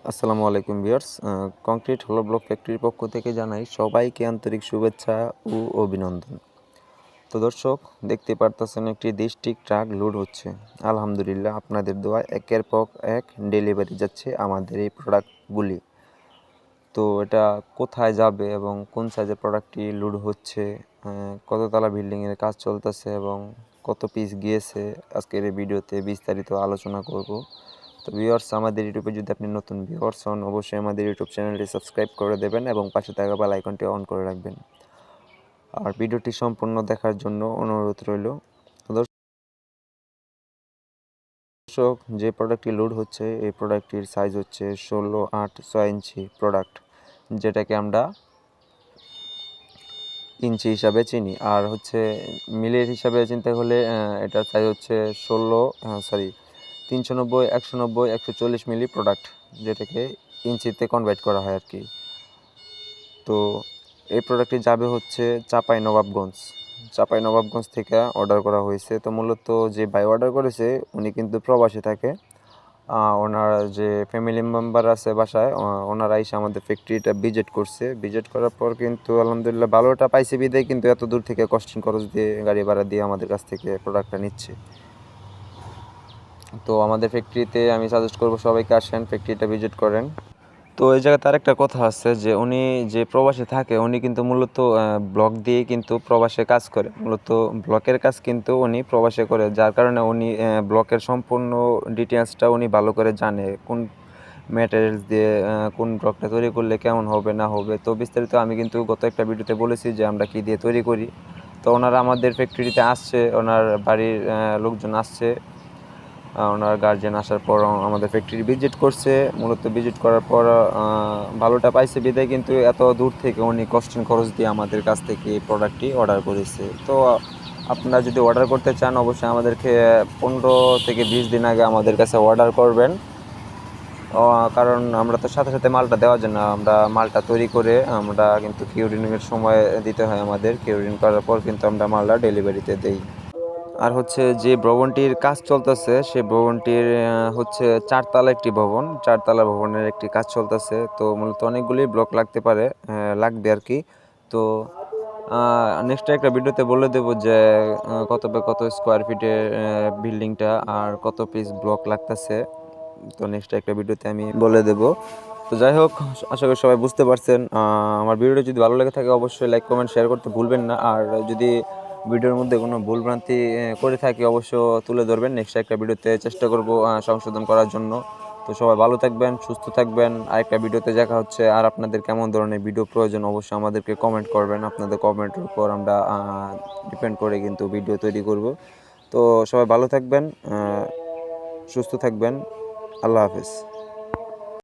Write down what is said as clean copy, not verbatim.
আসসালামু আলাইকুম viewers. Concrete হলো ব্লক ফ্যাক্টরির পক্ষ থেকে জানাই সবাইকে আন্তরিক শুভেচ্ছা ও অভিনন্দন। তো দর্শক, দেখতে পারতেছেন একটি ডিস্ট্রিক্ট ট্রাক লোড হচ্ছে। আলহামদুলিল্লাহ, আপনাদের দোয়ায় একের পর এক ডেলিভারি যাচ্ছে আমাদের এই প্রোডাক্টগুলি। তো এটা কোথায় যাবে এবং কোন সাইজের প্রোডাক্টটি লোড হচ্ছে, কততলা বিল্ডিংয়ের কাজ চলতেছে এবং কত পিস গিয়েছে, আজকের এই ভিডিওতে বিস্তারিত আলোচনা করব। তো ভিউয়ার্স, আমাদের ইউটিউবে যদি আপনি নতুন ভিউয়ার্স হন, অবশ্যই আমাদের ইউটিউব চ্যানেলটি সাবস্ক্রাইব করে দেবেন এবং পাশে থাকা বেল আইকনটি অন করে রাখবেন। আর ভিডিওটি সম্পূর্ণ দেখার জন্য অনুরোধ রইল। দর্শক, যে প্রোডাক্টটি লোড হচ্ছে এই প্রোডাক্টটির সাইজ হচ্ছে 16/8 ইঞ্চি প্রোডাক্ট, যেটাকে আমরা ইঞ্চি হিসাবে চিনি। আর হচ্ছে মিলের হিসাবে চিনতে হলে এটার সাইজ হচ্ছে 390, 190, 140 মিলি প্রোডাক্ট, যেটাকে ইঞ্চিতে কনভার্ট করা হয় আর কি। তো এই প্রোডাক্টটি যাবে হচ্ছে চাঁপাইনবাবগঞ্জ থেকে অর্ডার করা হয়েছে। তো মূলত যে ভাই অর্ডার করেছে উনি কিন্তু প্রবাসী থাকে। ওনার যে ফ্যামিলি মেম্বার আছে বাসায়, ওনারা এসে আমাদের ফ্যাক্টরিটা ভিজিট করার পর কিন্তু আলহামদুলিল্লাহ ভালোটা পাইছে বিদায় কিন্তু এত দূর থেকে কস্টিং খরচ দিয়ে গাড়ি ভাড়া দিয়ে আমাদের কাছ থেকে প্রোডাক্টটা নিচ্ছে। তো আমাদের ফ্যাক্টরিতে আমি সাজেস্ট করবো সবাইকে আসেন, ফ্যাক্টরিটা ভিজিট করেন। তো এই জায়গায় তার একটা কথা আছে যে উনি যে প্রবাসে থাকে উনি কিন্তু মূলত ব্লক দিয়ে কিন্তু প্রবাসে কাজ করে, মূলত ব্লকের কাজ কিন্তু উনি প্রবাসে করে, যার কারণে উনি ব্লকের সম্পূর্ণ ডিটেলসটা উনি ভালো করে জানে, কোন ম্যাটেরিয়ালস দিয়ে কোন ব্লকটা তৈরি করলে কেমন হবে না হবে। তো বিস্তারিত আমি কিন্তু গত একটা ভিডিওতে বলেছি যে আমরা কী দিয়ে তৈরি করি। তো ওনারা আমাদের ফ্যাক্টরিতে আসছে, ওনার বাড়ির লোকজন আসছে, ওনার গার্জেন আসার পর আমাদের ফ্যাক্টরি ভিজিট করছে। মূলত ভিজিট করার পর ভালোটা পাইছে বিদায় কিন্তু এত দূর থেকে উনি কস্টিং খরচ দিয়ে আমাদের কাছ থেকে এই প্রোডাক্টটি অর্ডার করেছে। তো আপনারা যদি অর্ডার করতে চান অবশ্যই আমাদেরকে 15 থেকে 20 দিন আগে আমাদের কাছে অর্ডার করবেন, কারণ আমরা তো সাথে সাথে মালটা দেওয়া যায় না। আমরা মালটা তৈরি করে আমরা কিন্তু কিউরিংয়ের সময় দিতে হয়, আমাদের কিউরিং করার পর কিন্তু আমরা মালটা ডেলিভারিতে দেই। আর হচ্ছে যে ভবনটির কাজ চলতেছে সেই ভবনটির হচ্ছে চারতলা একটি ভবন, চারতলা ভবনের একটি কাজ চলতেছে। তো মূলত অনেকগুলি ব্লক লাগবে আর কি। তো নেক্সট একটা ভিডিওতে বলে দেবো যে কত স্কোয়ার ফিটের বিল্ডিংটা আর কত পিস ব্লক লাগতেছে। তো নেক্সট একটা ভিডিওতে আমি বলে দেবো। তো যাই হোক, আশা করি সবাই বুঝতে পারছেন। আমার ভিডিওটা যদি ভালো লেগে থাকে অবশ্যই লাইক কমেন্ট শেয়ার করতে ভুলবেন না। আর যদি ভিডিওর মধ্যে কোনো ভুলভ্রান্তি করে থাকি অবশ্য তুলে ধরবেন, নেক্সট একটা ভিডিওতে চেষ্টা করব সংশোধন করার জন্য। তো সবাই ভালো থাকবেন, সুস্থ থাকবেন। আরেকটা ভিডিওতে দেখা হচ্ছে। আর আপনাদের কেমন ধরনের ভিডিও প্রয়োজন অবশ্যই আমাদেরকে কমেন্ট করবেন, আপনাদের কমেন্টের উপর আমরা ডিপেন্ড করে কিন্তু ভিডিও তৈরি করব। তো সবাই ভালো থাকবেন, সুস্থ থাকবেন। আল্লাহ হাফেজ।